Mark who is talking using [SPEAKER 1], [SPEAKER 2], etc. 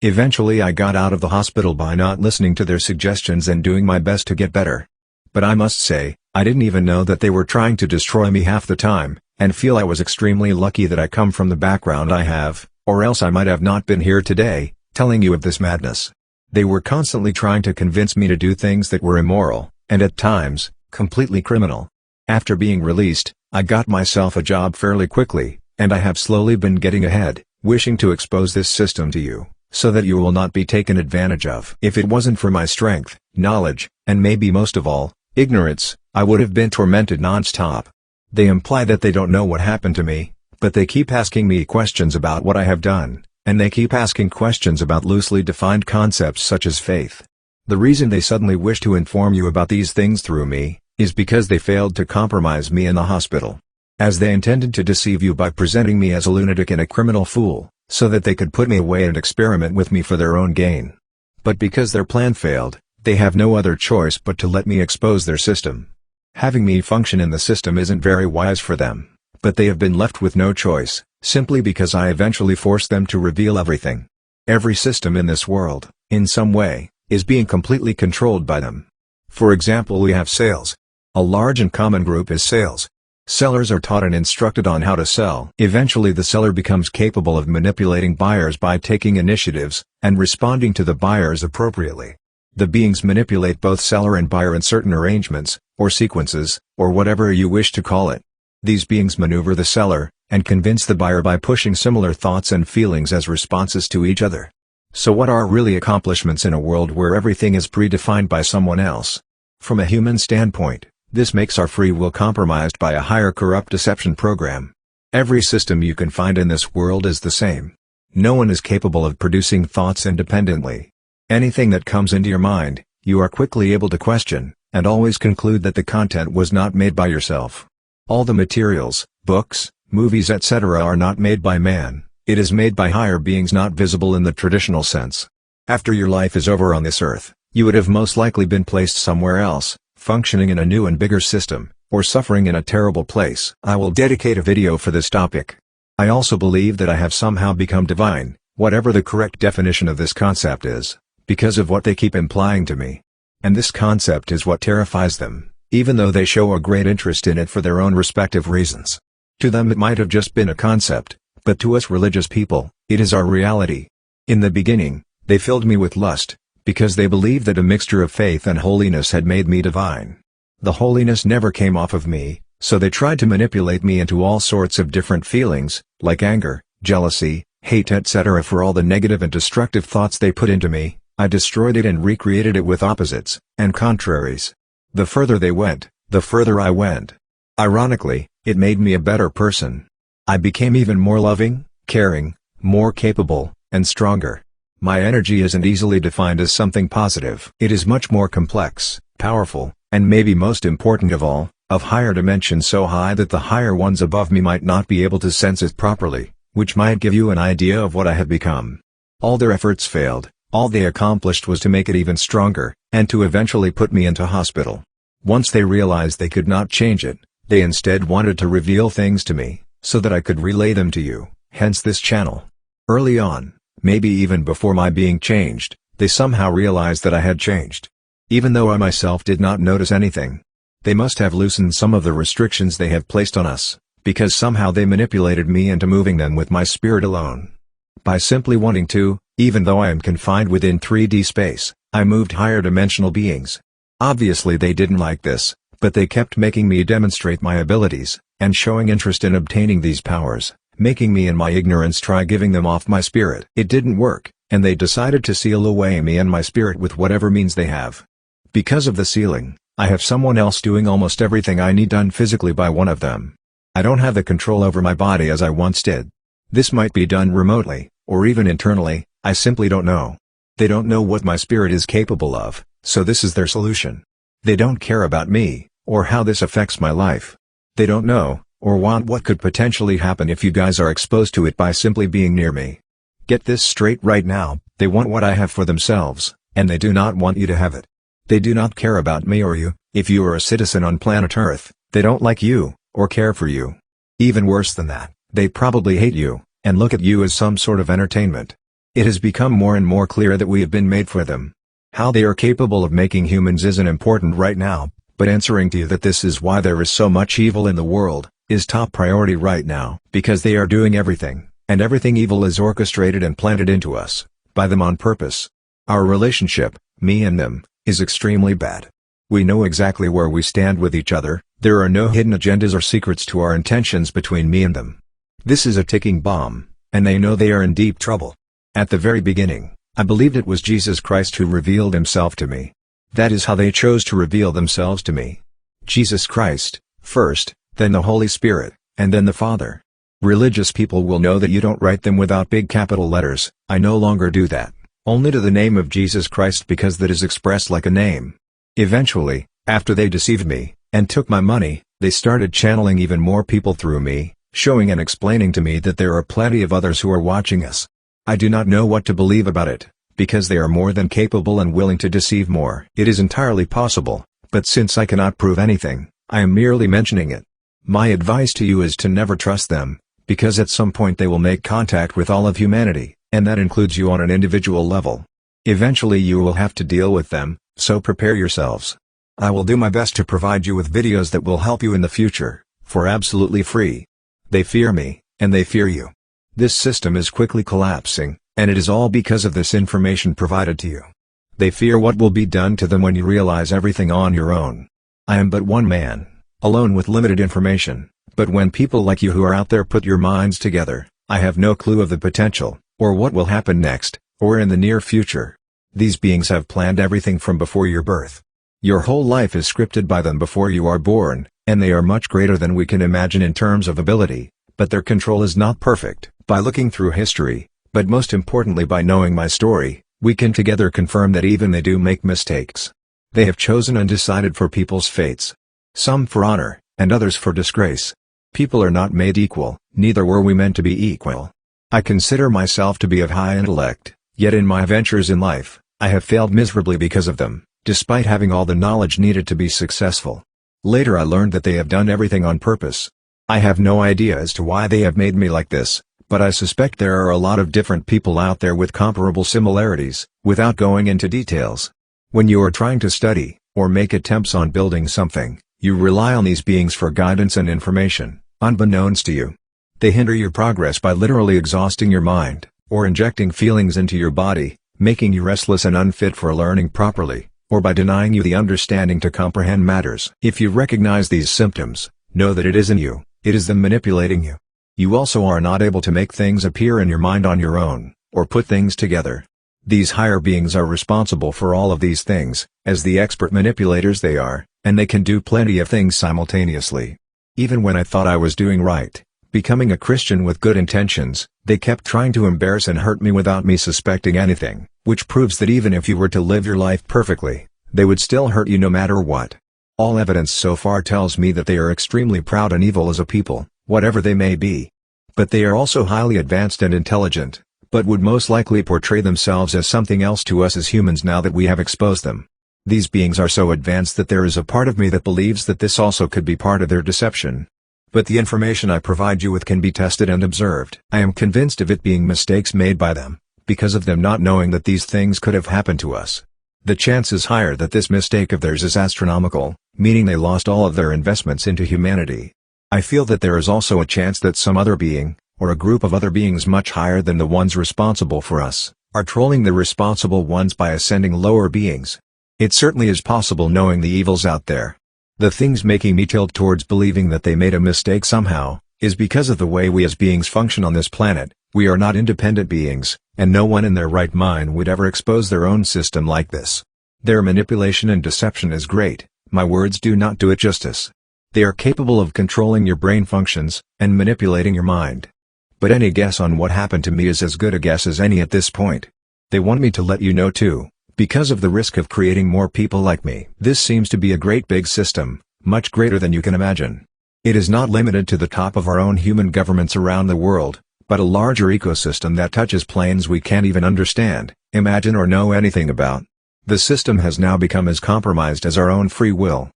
[SPEAKER 1] Eventually I got out of the hospital by not listening to their suggestions and doing my best to get better. But I must say, I didn't even know that they were trying to destroy me half the time, and feel I was extremely lucky that I come from the background I have, or else I might have not been here today, telling you of this madness. They were constantly trying to convince me to do things that were immoral, and at times, completely criminal. After being released, I got myself a job fairly quickly, and I have slowly been getting ahead, wishing to expose this system to you, so that you will not be taken advantage of. If it wasn't for my strength, knowledge, and maybe most of all, ignorance, I would have been tormented non-stop. They imply that they don't know what happened to me, but they keep asking me questions about what I have done, and they keep asking questions about loosely defined concepts such as faith. The reason they suddenly wish to inform you about these things through me, is because they failed to compromise me in the hospital. As they intended to deceive you by presenting me as a lunatic and a criminal fool, so that they could put me away and experiment with me for their own gain. But because their plan failed, they have no other choice but to let me expose their system. Having me function in the system isn't very wise for them, but they have been left with no choice, simply because I eventually forced them to reveal everything. Every system in this world, in some way, is being completely controlled by them. For example, we have sales. A large and common group is sales. Sellers are taught and instructed on how to sell. Eventually the seller becomes capable of manipulating buyers by taking initiatives, and responding to the buyers appropriately. The beings manipulate both seller and buyer in certain arrangements, or sequences, or whatever you wish to call it. These beings maneuver the seller, and convince the buyer by pushing similar thoughts and feelings as responses to each other. So what are really accomplishments in a world where everything is predefined by someone else? From a human standpoint, this makes our free will compromised by a higher corrupt deception program. Every system you can find in this world is the same. No one is capable of producing thoughts independently. Anything that comes into your mind, you are quickly able to question, and always conclude that the content was not made by yourself. All the materials, books, movies etc. are not made by man, it is made by higher beings not visible in the traditional sense. After your life is over on this earth, you would have most likely been placed somewhere else, functioning in a new and bigger system, or suffering in a terrible place. I will dedicate a video for this topic. I also believe that I have somehow become divine, whatever the correct definition of this concept is, because of what they keep implying to me. And this concept is what terrifies them, even though they show a great interest in it for their own respective reasons. To them it might have just been a concept, but to us religious people, it is our reality. In the beginning, they filled me with lust, because they believed that a mixture of faith and holiness had made me divine. The holiness never came off of me, so they tried to manipulate me into all sorts of different feelings, like anger, jealousy, hate etc. For all the negative and destructive thoughts they put into me, I destroyed it and recreated it with opposites, and contraries. The further they went, the further I went. Ironically, it made me a better person. I became even more loving, caring, more capable, and stronger. My energy isn't easily defined as something positive. It is much more complex, powerful, and maybe most important of all, of higher dimension so high that the higher ones above me might not be able to sense it properly, which might give you an idea of what I have become. All their efforts failed, all they accomplished was to make it even stronger, and to eventually put me into hospital. Once they realized they could not change it, they instead wanted to reveal things to me, so that I could relay them to you, hence this channel. Early on, maybe even before my being changed, they somehow realized that I had changed. Even though I myself did not notice anything. They must have loosened some of the restrictions they have placed on us, because somehow they manipulated me into moving them with my spirit alone. By simply wanting to, even though I am confined within 3D space, I moved higher dimensional beings. Obviously they didn't like this, but they kept making me demonstrate my abilities, and showing interest in obtaining these powers, making me in my ignorance try giving them off my spirit. It didn't work, and they decided to seal away me and my spirit with whatever means they have. Because of the sealing, I have someone else doing almost everything I need done physically by one of them. I don't have the control over my body as I once did. This might be done remotely, or even internally, I simply don't know. They don't know what my spirit is capable of, so this is their solution. They don't care about me, or how this affects my life. They don't know, or want what could potentially happen if you guys are exposed to it by simply being near me. Get this straight right now, they want what I have for themselves, and they do not want you to have it. They do not care about me or you. If you are a citizen on planet Earth, they don't like you, or care for you. Even worse than that, they probably hate you, and look at you as some sort of entertainment. It has become more and more clear that we have been made for them. How they are capable of making humans isn't important right now, but answering to you that this is why there is so much evil in the world, is top priority right now. Because they are doing everything, and everything evil is orchestrated and planted into us, by them on purpose. Our relationship, me and them, is extremely bad. We know exactly where we stand with each other, there are no hidden agendas or secrets to our intentions between me and them. This is a ticking bomb, and they know they are in deep trouble. At the very beginning, I believed it was Jesus Christ who revealed himself to me. That is how they chose to reveal themselves to me. Jesus Christ, first, then the Holy Spirit, and then the Father. Religious people will know that you don't write them without big capital letters. I no longer do that, only to the name of Jesus Christ because that is expressed like a name. Eventually, after they deceived me, and took my money, they started channeling even more people through me, showing and explaining to me that there are plenty of others who are watching us. I do not know what to believe about it, because they are more than capable and willing to deceive more. It is entirely possible, but since I cannot prove anything, I am merely mentioning it. My advice to you is to never trust them, because at some point they will make contact with all of humanity, and that includes you on an individual level. Eventually you will have to deal with them, so prepare yourselves. I will do my best to provide you with videos that will help you in the future, for absolutely free. They fear me, and they fear you. This system is quickly collapsing, and it is all because of this information provided to you. They fear what will be done to them when you realize everything on your own. I am but one man, alone with limited information, but when people like you who are out there put your minds together, I have no clue of the potential, or what will happen next, or in the near future. These beings have planned everything from before your birth. Your whole life is scripted by them before you are born, and they are much greater than we can imagine in terms of ability, but their control is not perfect. By looking through history, but most importantly by knowing my story, we can together confirm that even they do make mistakes. They have chosen and decided for people's fates. Some for honor, and others for disgrace. People are not made equal, neither were we meant to be equal. I consider myself to be of high intellect, yet in my ventures in life, I have failed miserably because of them, despite having all the knowledge needed to be successful. Later I learned that they have done everything on purpose. I have no idea as to why they have made me like this, but I suspect there are a lot of different people out there with comparable similarities, without going into details. When you are trying to study, or make attempts on building something, you rely on these beings for guidance and information, unbeknownst to you. They hinder your progress by literally exhausting your mind, or injecting feelings into your body, making you restless and unfit for learning properly, or by denying you the understanding to comprehend matters. If you recognize these symptoms, know that it isn't you, it is them manipulating you. You also are not able to make things appear in your mind on your own, or put things together. These higher beings are responsible for all of these things, as the expert manipulators they are, and they can do plenty of things simultaneously. Even when I thought I was doing right, becoming a Christian with good intentions, they kept trying to embarrass and hurt me without me suspecting anything, which proves that even if you were to live your life perfectly, they would still hurt you no matter what. All evidence so far tells me that they are extremely proud and evil as a people, whatever they may be. But they are also highly advanced and intelligent, but would most likely portray themselves as something else to us as humans now that we have exposed them. These beings are so advanced that there is a part of me that believes that this also could be part of their deception. But the information I provide you with can be tested and observed. I am convinced of it being mistakes made by them, because of them not knowing that these things could have happened to us. The chance is higher that this mistake of theirs is astronomical, meaning they lost all of their investments into humanity. I feel that there is also a chance that some other being, or a group of other beings much higher than the ones responsible for us, are trolling the responsible ones by ascending lower beings. It certainly is possible knowing the evils out there. The things making me tilt towards believing that they made a mistake somehow, is because of the way we as beings function on this planet. We are not independent beings, and no one in their right mind would ever expose their own system like this. Their manipulation and deception is great, my words do not do it justice. They are capable of controlling your brain functions, and manipulating your mind. But any guess on what happened to me is as good a guess as any at this point. They want me to let you know too, because of the risk of creating more people like me. This seems to be a great big system, much greater than you can imagine. It is not limited to the top of our own human governments around the world, but a larger ecosystem that touches planes we can't even understand, imagine or know anything about. The system has now become as compromised as our own free will.